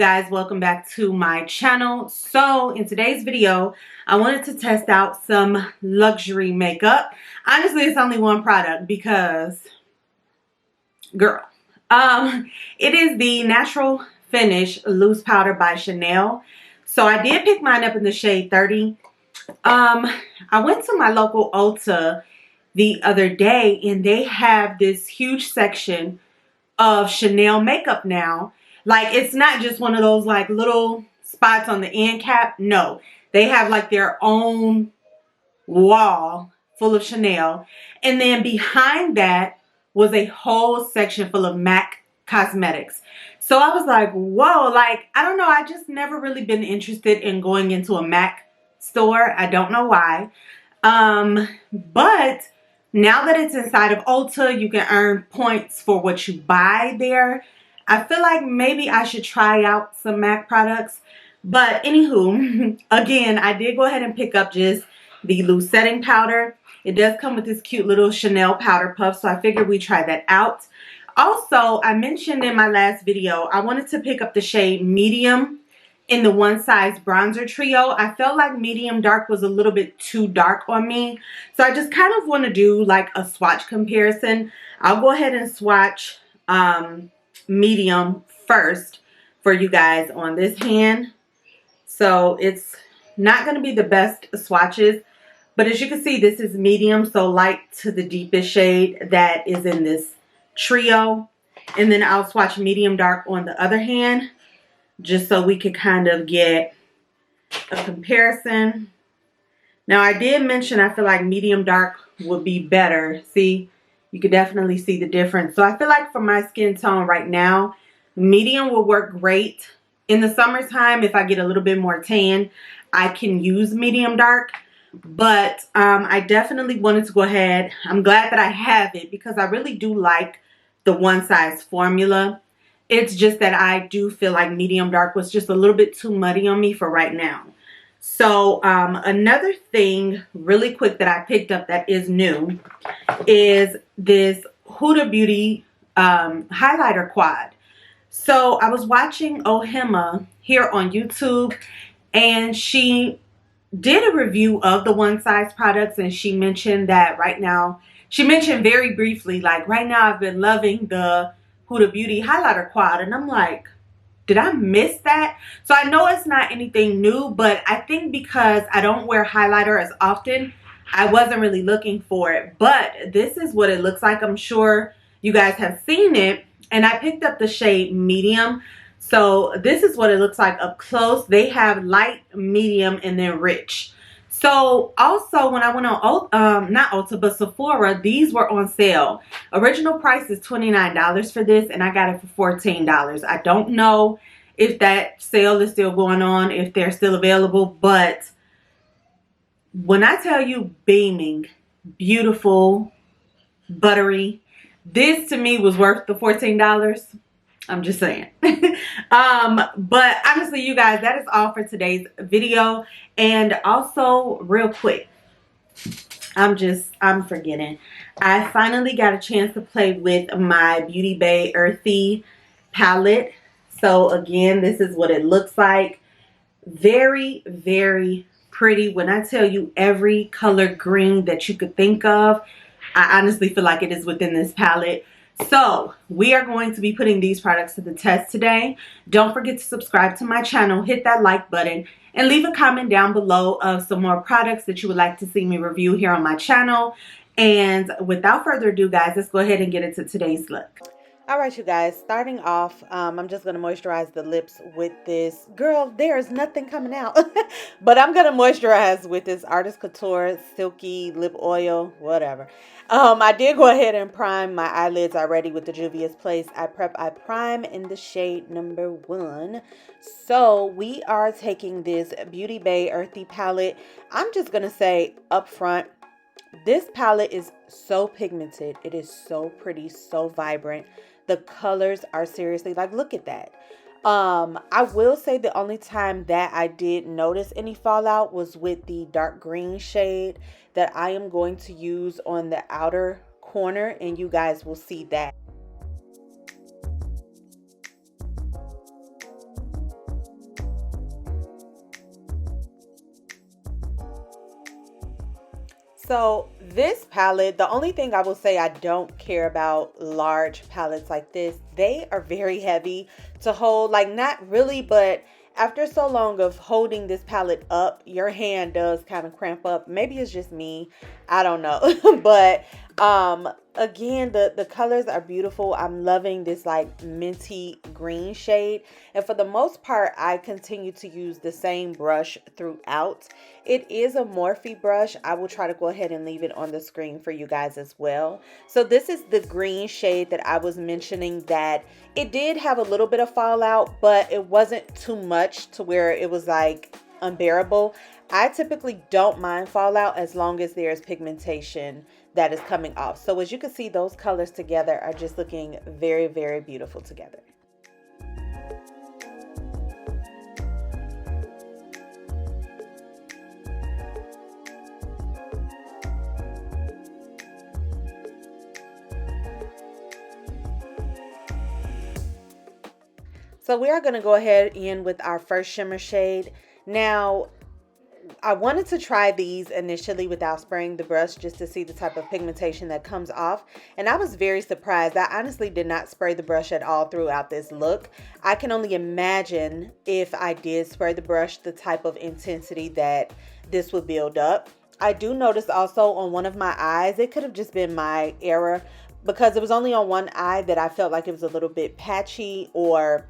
guys, welcome back to my channel. So in today's video, I wanted to test out some luxury makeup. Honestly, it's only one product because, girl, it is the Natural Finish Loose Powder by Chanel. So I did pick mine up in the shade 30. I went to my local Ulta the other day and they have this huge section of Chanel makeup now. Like, it's not just one of those like little spots on the end cap. No, they have like their own wall full of Chanel. And then behind that was a whole section full of MAC cosmetics. So I was like, whoa, like, I don't know. I just never really been interested in going into a MAC store. I don't know why. But now that it's inside of Ulta, you can earn points for what you buy there. I feel like maybe I should try out some MAC products. But anywho, again, I did go ahead and pick up just the loose setting powder. It does come with this cute little Chanel powder puff, so I figured we'd try that out. Also, I mentioned in my last video, I wanted to pick up the shade medium in the One Size bronzer trio. I felt like medium dark was a little bit too dark on me. So I just kind of want to do like a swatch comparison. I'll go ahead and swatch medium first for you guys on this hand. So it's not going to be the best swatches, but as you can see, this is medium, so light to the deepest shade that is in this trio. And then I'll swatch medium dark on the other hand, just so we could kind of get a comparison. Now, I did mention I feel like medium dark would be better. See, you could definitely see the difference. So I feel like for my skin tone right now, medium will work great. In the summertime, if I get a little bit more tan, I can use medium dark. But I definitely wanted to go ahead. I'm glad that I have it because I really do like the One Size formula. It's just that I do feel like medium dark was just a little bit too muddy on me for right now. So another thing really quick that I picked up that is new is this Huda Beauty highlighter quad. So I was watching Ohima here on YouTube, and she did a review of the One Size products, and she mentioned that right now, she mentioned very briefly, like right now I've been loving the Huda Beauty highlighter quad. And I'm like, did I miss that? So I know it's not anything new, but I think because I don't wear highlighter as often, I wasn't really looking for it. But this is what it looks like. I'm sure you guys have seen it. And I picked up the shade medium. So this is what it looks like up close. They have light, medium, and then rich. So also when I went on not Ulta but Sephora, these were on sale. Original price is $29 for this, and I got it for $14. I don't know if that sale is still going on, if they're still available, but when I tell you beaming, beautiful, buttery, this to me was worth the $14. I'm just saying. But honestly, you guys, that is all for today's video. And also, real quick, I'm forgetting. I finally got a chance to play with my Beauty Bay Earthy palette. So again, this is what it looks like. Very, very pretty. When I tell you every color green that you could think of, I honestly feel like it is within this palette. So we are going to be putting these products to the test today. Don't forget to subscribe to my channel, hit that like button, and leave a comment down below of some more products that you would like to see me review here on my channel. And without further ado, guys, let's go ahead and get into today's look. All right, you guys, starting off, I'm just going to moisturize the lips with this. Girl, there is nothing coming out. But I'm going to moisturize with this Artist Couture Silky Lip Oil, whatever. I did go ahead and prime my eyelids already with the Juvia's Place I Prime in the shade number 1. So we are taking this Beauty Bay Earthy palette. I'm just going to say up front, this palette is so pigmented. It is so pretty, so vibrant. The colors are seriously like, look at that. I will say the only time that I did notice any fallout was with the dark green shade that I am going to use on the outer corner, and you guys will see that. So this palette, the only thing I will say I don't care about large palettes like this. They are very heavy to hold, like not really, but after so long of holding this palette up, your hand does kind of cramp up. Maybe it's just me, I don't know. But again, the colors are beautiful. I'm loving this like minty green shade, and for the most part I continue to use the same brush throughout. It is a Morphe brush. I will try to go ahead and leave it on the screen for you guys as well. So this is the green shade that I was mentioning, that it did have a little bit of fallout, but it wasn't too much to where it was like unbearable. I typically don't mind fallout as long as there's pigmentation that is coming off. So as you can see, those colors together are just looking very, very beautiful together. So we are going to go ahead in with our first shimmer shade. Now, I wanted to try these initially without spraying the brush just to see the type of pigmentation that comes off. And I was very surprised. I honestly did not spray the brush at all throughout this look. I can only imagine if I did spray the brush, the type of intensity that this would build up. I do notice also on one of my eyes, it could have just been my error because it was only on one eye that I felt like it was a little bit patchy, or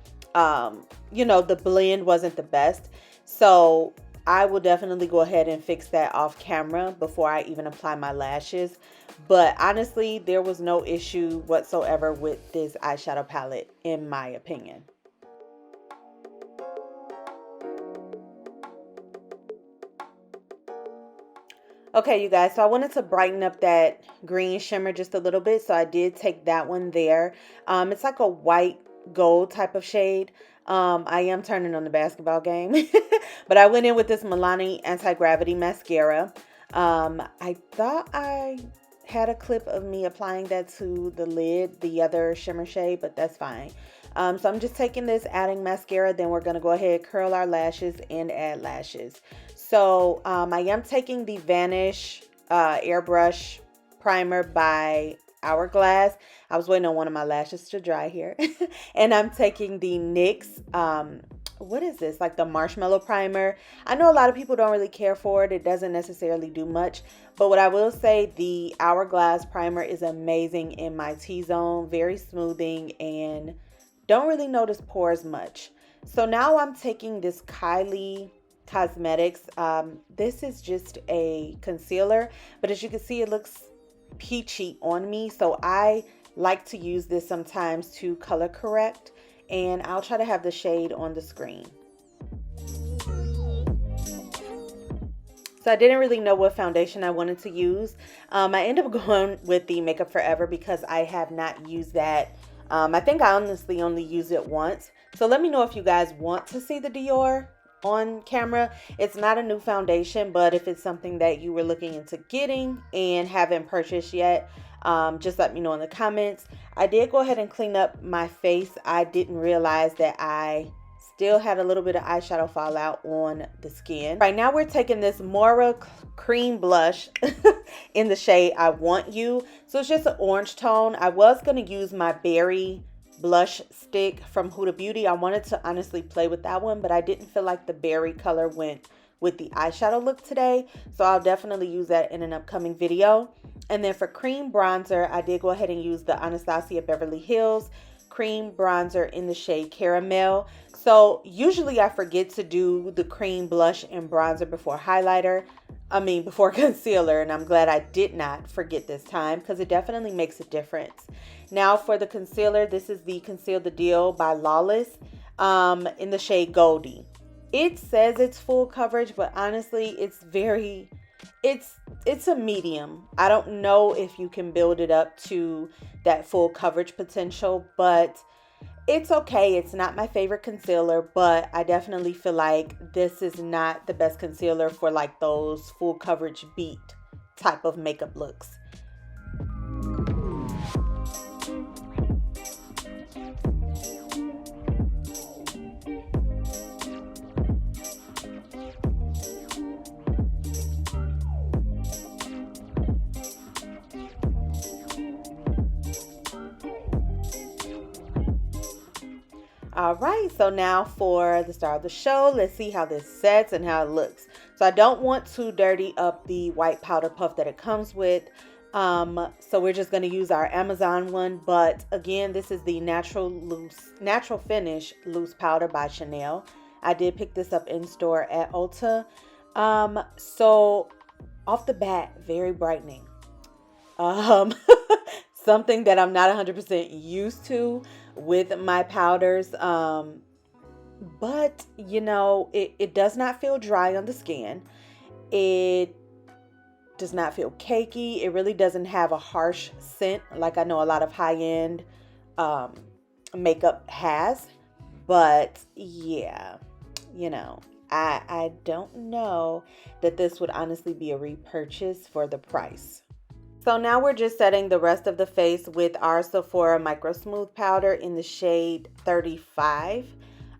you know, the blend wasn't the best. So I will definitely go ahead and fix that off camera before I even apply my lashes. But honestly, there was no issue whatsoever with this eyeshadow palette, in my opinion. Okay, you guys, so I wanted to brighten up that green shimmer just a little bit, so I did take that one there. It's like a white gold type of shade. I am turning on the basketball game. But I went in with this Milani Anti-Gravity Mascara. I thought I had a clip of me applying that to the lid, the other shimmer shade, but that's fine. So I'm just taking this, adding mascara, then we're going to go ahead, curl our lashes, and add lashes. So I am taking the Vanish Airbrush Primer by Hourglass. I was waiting on one of my lashes to dry here. And I'm taking the NYX, what is this? Like the Marshmallow Primer. I know a lot of people don't really care for it. It doesn't necessarily do much. But what I will say, the Hourglass Primer is amazing in my T-zone. Very smoothing and don't really notice pores much. So now I'm taking this Kylie Cosmetics. This is just a concealer, but as you can see, it looks peachy on me. So I like to use this sometimes to color correct, and I'll try to have the shade on the screen. So I didn't really know what foundation I wanted to use. I ended up going with the Makeup Forever because I have not used that. I think I honestly only used it once. So let me know if you guys want to see the Dior on camera. It's not a new foundation, but if it's something that you were looking into getting and haven't purchased yet, just let me know in the comments. I did go ahead and clean up my face. I didn't realize that I still had a little bit of eyeshadow fallout on the skin. Right now we're taking this Mora cream blush in the shade I Want You. So it's just an orange tone. I was going to use my berry blush stick from Huda Beauty. I wanted to honestly play with that one, but I didn't feel like the berry color went with the eyeshadow look today, so I'll definitely use that in an upcoming video. And then for cream bronzer, I did go ahead and use the Anastasia Beverly Hills cream bronzer in the shade Caramel. So usually I forget to do the cream blush and bronzer before before concealer, and I'm glad I did not forget this time because it definitely makes a difference. Now for the concealer, this is the Conceal the Deal by Lawless in the shade Goldie. It says it's full coverage, but honestly, it's a medium. I don't know if you can build it up to that full coverage potential, but it's okay. It's not my favorite concealer, but I definitely feel like this is not the best concealer for like those full coverage beat type of makeup looks. All right, so now for the star of the show, let's see how this sets and how it looks. So I don't want to dirty up the white powder puff that it comes with. So we're just going to use our Amazon one. But again, this is the Natural Finish Loose Powder by Chanel. I did pick this up in store at Ulta. So off the bat, very brightening. Something that I'm not 100% used to with my powders. But you know, it does not feel dry on the skin. It does not feel cakey. It really doesn't have a harsh scent like I know a lot of high-end makeup has. But yeah, you know, I don't know that this would honestly be a repurchase for the price. So now we're just setting the rest of the face with our Sephora Micro Smooth Powder in the shade 35.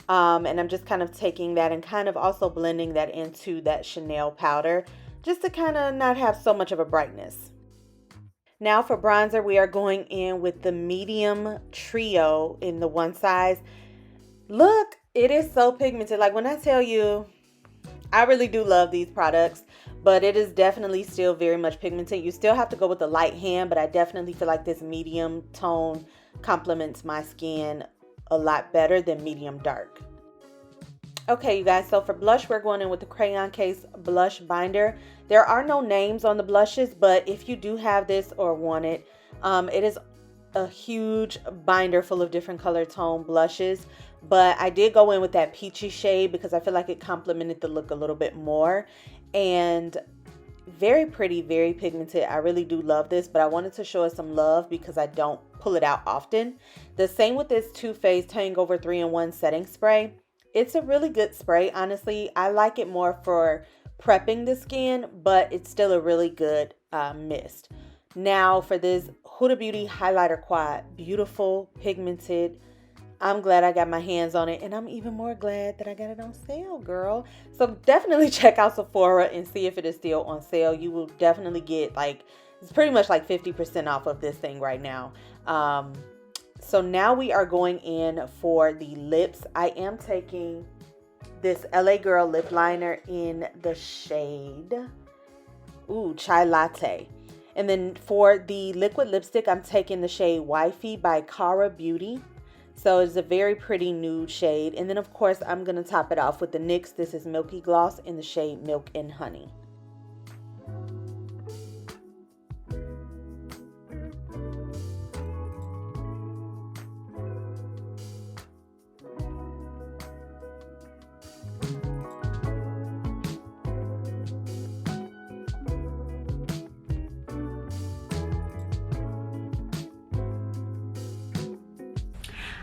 And I'm just kind of taking that and kind of also blending that into that Chanel powder, just to kind of not have so much of a brightness. Now for bronzer, we are going in with the medium trio in the one size. Look, it is so pigmented. Like when I tell you, I really do love these products, but it is definitely still very much pigmented. You still have to go with the light hand, but I definitely feel like this medium tone complements my skin a lot better than medium dark. Okay, you guys, so for blush, we're going in with the Crayon Case Blush Binder. There are no names on the blushes, but if you do have this or want it, it is a huge binder full of different color tone blushes. But I did go in with that peachy shade because I feel like it complemented the look a little bit more. And very pretty, very pigmented. I really do love this, but I wanted to show it some love because I don't pull it out often. The same with this Too Faced Hangover 3-in-1 setting spray. It's a really good spray, honestly. I like it more for prepping the skin, but it's still a really good mist. Now for this Huda Beauty Highlighter Quad. Beautiful, pigmented. I'm glad I got my hands on it, and I'm even more glad that I got it on sale, girl. So definitely check out Sephora and see if it is still on sale. You will definitely get it's pretty much like 50% off of this thing right now. So now we are going in for the lips. I am taking this LA Girl lip liner in the shade Chai Latte. And then for the liquid lipstick, I'm taking the shade Wifey by Cara Beauty. So it's a very pretty nude shade. And then of course, I'm going to top it off with the NYX. This is Milky Gloss in the shade Milk and Honey.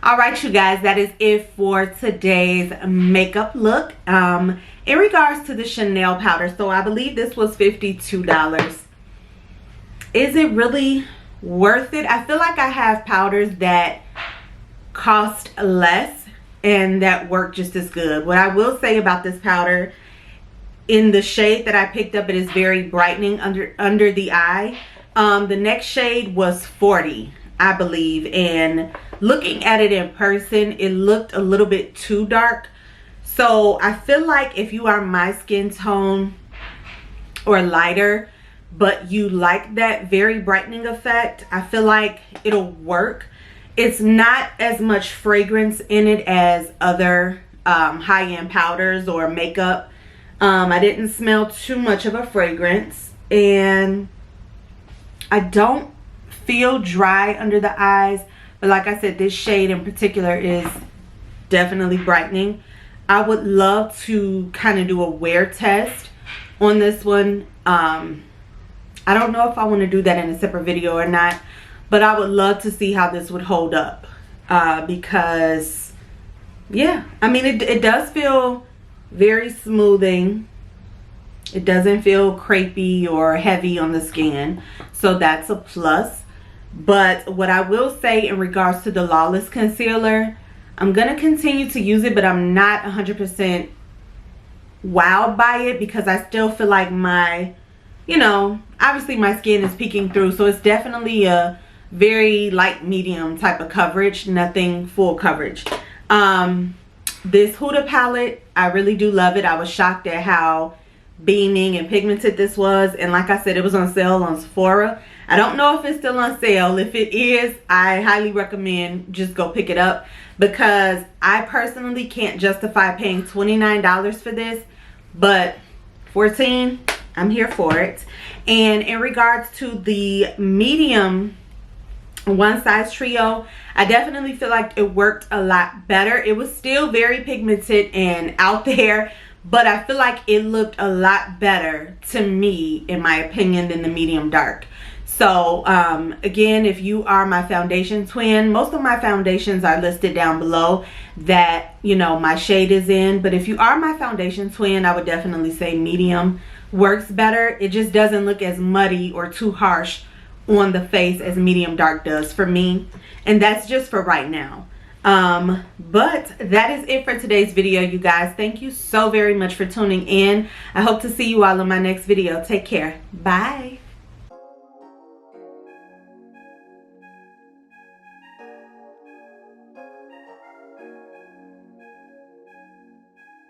All right, you guys, that is it for today's makeup look. In regards to the Chanel powder, so I believe this was $52. Is it really worth it? I feel like I have powders that cost less and that work just as good. What I will say about this powder, in the shade that I picked up, it is very brightening under the eye. The next shade was 40, I believe, and looking at it in person, it looked a little bit too dark. So I feel like if you are my skin tone or lighter, but you like that very brightening effect, I feel like it'll work. It's not as much fragrance in it as other high-end powders or makeup. I didn't smell too much of a fragrance, and I don't feel dry under the eyes. But like I said, this shade in particular is definitely brightening. I would love to kind of do a wear test on this one. I don't know if I want to do that in a separate video or not, but I would love to see how this would hold up. Because, yeah, I mean, it does feel very smoothing. It doesn't feel crepey or heavy on the skin. So that's a plus. But what I will say in regards to the Lawless concealer, I'm going to continue to use it, but I'm not 100% wowed by it because I still feel like my, obviously my skin is peeking through. So it's definitely a very light medium type of coverage, nothing full coverage. This Huda palette, I really do love it. I was shocked at how beaming and pigmented this was, and like I said, it was on sale on Sephora. I don't know if it's still on sale. If it is, I highly recommend just go pick it up, because I personally can't justify paying $29 for this, but $14, I'm here for it. And in regards to the medium one size trio, I definitely feel like it worked a lot better. It was still very pigmented and out there, but I feel like it looked a lot better to me, in my opinion, than the medium dark. So again, if you are my foundation twin, most of my foundations are listed down below that, you know, my shade is in. But if you are my foundation twin, I would definitely say medium works better. It just doesn't look as muddy or too harsh on the face as medium dark does for me. And that's just for right now. But that is it for today's video, you guys. Thank you so very much for tuning in. I hope to see you all in my next video. Take care. Bye.